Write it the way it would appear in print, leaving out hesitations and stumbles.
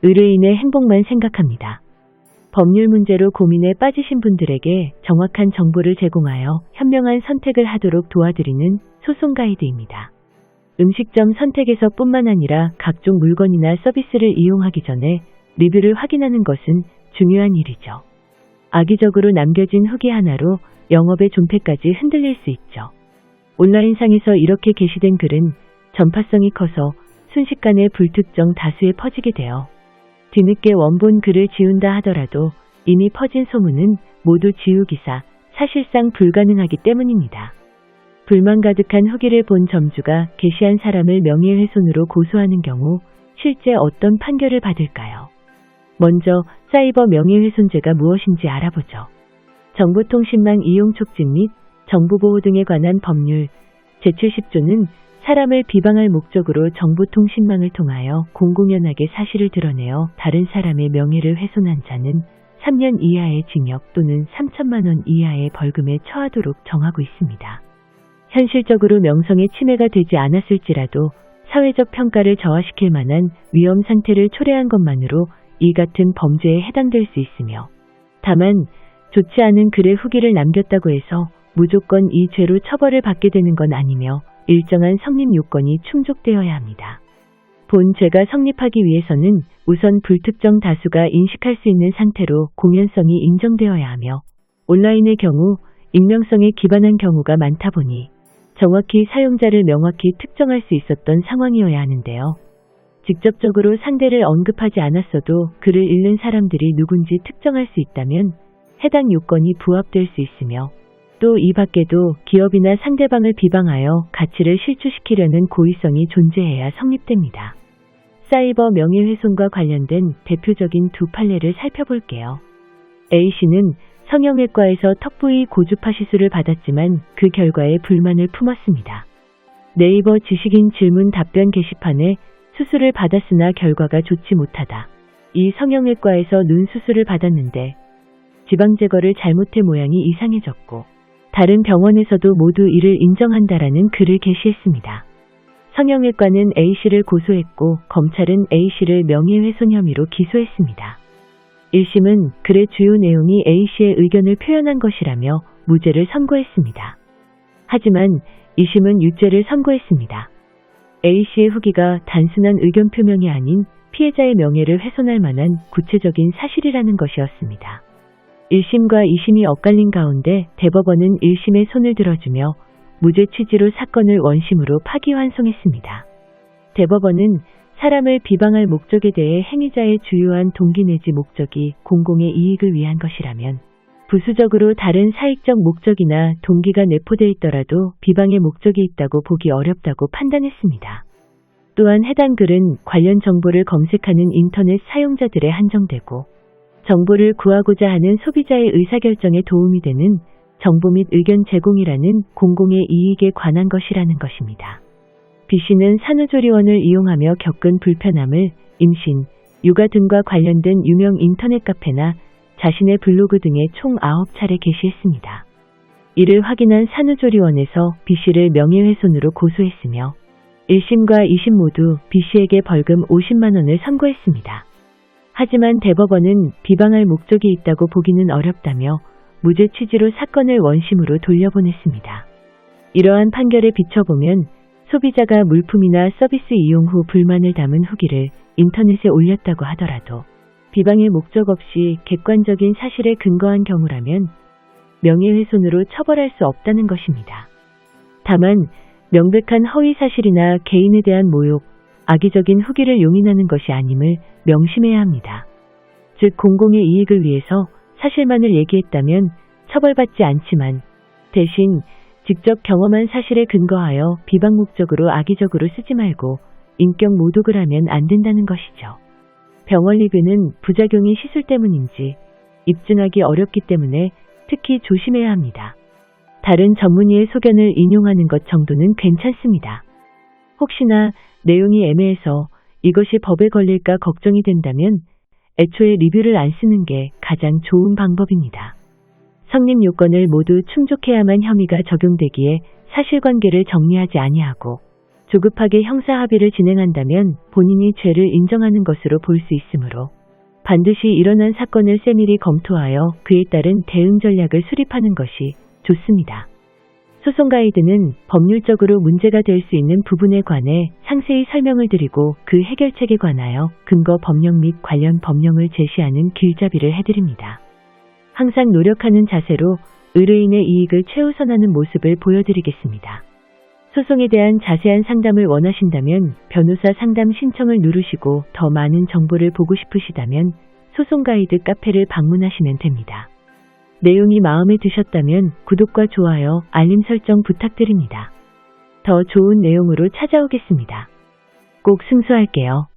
의뢰인의 행복만 생각합니다. 법률 문제로 고민에 빠지신 분들에게 정확한 정보를 제공하여 현명한 선택을 하도록 도와드리는 소송 가이드입니다. 음식점 선택에서 뿐만 아니라 각종 물건이나 서비스를 이용하기 전에 리뷰를 확인하는 것은 중요한 일이죠. 악의적으로 남겨진 후기 하나로 영업의 존폐까지 흔들릴 수 있죠. 온라인상에서 이렇게 게시된 글은 전파성이 커서 순식간에 불특정 다수에 퍼지게 되어 뒤늦게 원본 글을 지운다 하더라도 이미 퍼진 소문은 모두 지우기사, 사실상 불가능하기 때문입니다. 불만 가득한 후기를 본 점주가 게시한 사람을 명예훼손으로 고소하는 경우 실제 어떤 판결을 받을까요? 먼저 사이버 명예훼손죄가 무엇인지 알아보죠. 정보통신망 이용 촉진 및 정보보호 등에 관한 법률 제70조는 사람을 비방할 목적으로 정보통신망을 통하여 공공연하게 사실을 드러내어 다른 사람의 명예를 훼손한 자는 3년 이하의 징역 또는 3천만 원 이하의 벌금에 처하도록 정하고 있습니다. 현실적으로 명성의 침해가 되지 않았을지라도 사회적 평가를 저하시킬 만한 위험 상태를 초래한 것만으로 이 같은 범죄에 해당될 수 있으며, 다만 좋지 않은 글의 후기를 남겼다고 해서 무조건 이 죄로 처벌을 받게 되는 건 아니며 일정한 성립 요건이 충족되어야 합니다. 본 죄가 성립하기 위해서는 우선 불특정 다수가 인식할 수 있는 상태로 공연성이 인정되어야 하며, 온라인의 경우 익명성에 기반한 경우가 많다 보니 정확히 사용자를 명확히 특정할 수 있었던 상황이어야 하는데요. 직접적으로 상대를 언급하지 않았어도 글을 읽는 사람들이 누군지 특정할 수 있다면 해당 요건이 부합될 수 있으며, 또 이 밖에도 기업이나 상대방을 비방하여 가치를 실추시키려는 고의성이 존재해야 성립됩니다. 사이버 명예훼손과 관련된 대표적인 두 판례를 살펴볼게요. A씨는 성형외과에서 턱 부위 고주파 시술을 받았지만 그 결과에 불만을 품었습니다. 네이버 지식인 질문 답변 게시판에 수술을 받았으나 결과가 좋지 못하다. 이 성형외과에서 눈 수술을 받았는데 지방 제거를 잘못해 모양이 이상해졌고 다른 병원에서도 모두 이를 인정한다라는 글을 게시했습니다. 성형외과는 A씨를 고소했고 검찰은 A씨를 명예훼손 혐의로 기소했습니다. 1심은 글의 주요 내용이 A씨의 의견을 표현한 것이라며 무죄를 선고했습니다. 하지만 2심은 유죄를 선고했습니다. A씨의 후기가 단순한 의견 표명이 아닌 피해자의 명예를 훼손할 만한 구체적인 사실이라는 것이었습니다. 1심과 2심이 엇갈린 가운데 대법원은 1심의 손을 들어주며 무죄 취지로 사건을 원심으로 파기환송했습니다. 대법원은 사람을 비방할 목적에 대해 행위자의 주요한 동기 내지 목적이 공공의 이익을 위한 것이라면 부수적으로 다른 사익적 목적이나 동기가 내포되어 있더라도 비방의 목적이 있다고 보기 어렵다고 판단했습니다. 또한 해당 글은 관련 정보를 검색하는 인터넷 사용자들에 한정되고 정보를 구하고자 하는 소비자의 의사결정에 도움이 되는 정보 및 의견 제공이라는 공공의 이익에 관한 것이라는 것입니다. B씨는 산후조리원을 이용하며 겪은 불편함을 임신, 육아 등과 관련된 유명 인터넷 카페나 자신의 블로그 등에 총 9차례 게시했습니다. 이를 확인한 산후조리원에서 B씨를 명예훼손으로 고소했으며 1심과 2심 모두 B씨에게 벌금 50만 원을 선고했습니다. 하지만 대법원은 비방할 목적이 있다고 보기는 어렵다며 무죄 취지로 사건을 원심으로 돌려보냈습니다. 이러한 판결에 비춰보면 소비자가 물품이나 서비스 이용 후 불만을 담은 후기를 인터넷에 올렸다고 하더라도 비방의 목적 없이 객관적인 사실에 근거한 경우라면 명예훼손으로 처벌할 수 없다는 것입니다. 다만 명백한 허위사실이나 개인에 대한 모욕, 악의적인 후기를 용인하는 것이 아님을 명심해야 합니다. 즉 공공의 이익을 위해서 사실만을 얘기했다면 처벌받지 않지만 대신 직접 경험한 사실에 근거하여 비방 목적으로 악의적으로 쓰지 말고 인격 모독을 하면 안 된다는 것이죠. 병원 리뷰는 부작용이 시술 때문인지 입증하기 어렵기 때문에 특히 조심해야 합니다. 다른 전문의의 소견을 인용하는 것 정도는 괜찮습니다. 혹시나 내용이 애매해서 이것이 법에 걸릴까 걱정이 된다면 애초에 리뷰를 안 쓰는 게 가장 좋은 방법입니다. 성립 요건을 모두 충족해야만 혐의가 적용되기에 사실관계를 정리하지 아니하고 조급하게 형사 합의를 진행한다면 본인이 죄를 인정하는 것으로 볼 수 있으므로 반드시 일어난 사건을 세밀히 검토하여 그에 따른 대응 전략을 수립하는 것이 좋습니다. 소송 가이드는 법률적으로 문제가 될 수 있는 부분에 관해 상세히 설명을 드리고 그 해결책에 관하여 근거 법령 및 관련 법령을 제시하는 길잡이를 해드립니다. 항상 노력하는 자세로 의뢰인의 이익을 최우선하는 모습을 보여드리겠습니다. 소송에 대한 자세한 상담을 원하신다면 변호사 상담 신청을 누르시고 더 많은 정보를 보고 싶으시다면 소송 가이드 카페를 방문하시면 됩니다. 내용이 마음에 드셨다면 구독과 좋아요, 알림 설정 부탁드립니다. 더 좋은 내용으로 찾아오겠습니다. 꼭 승소할게요.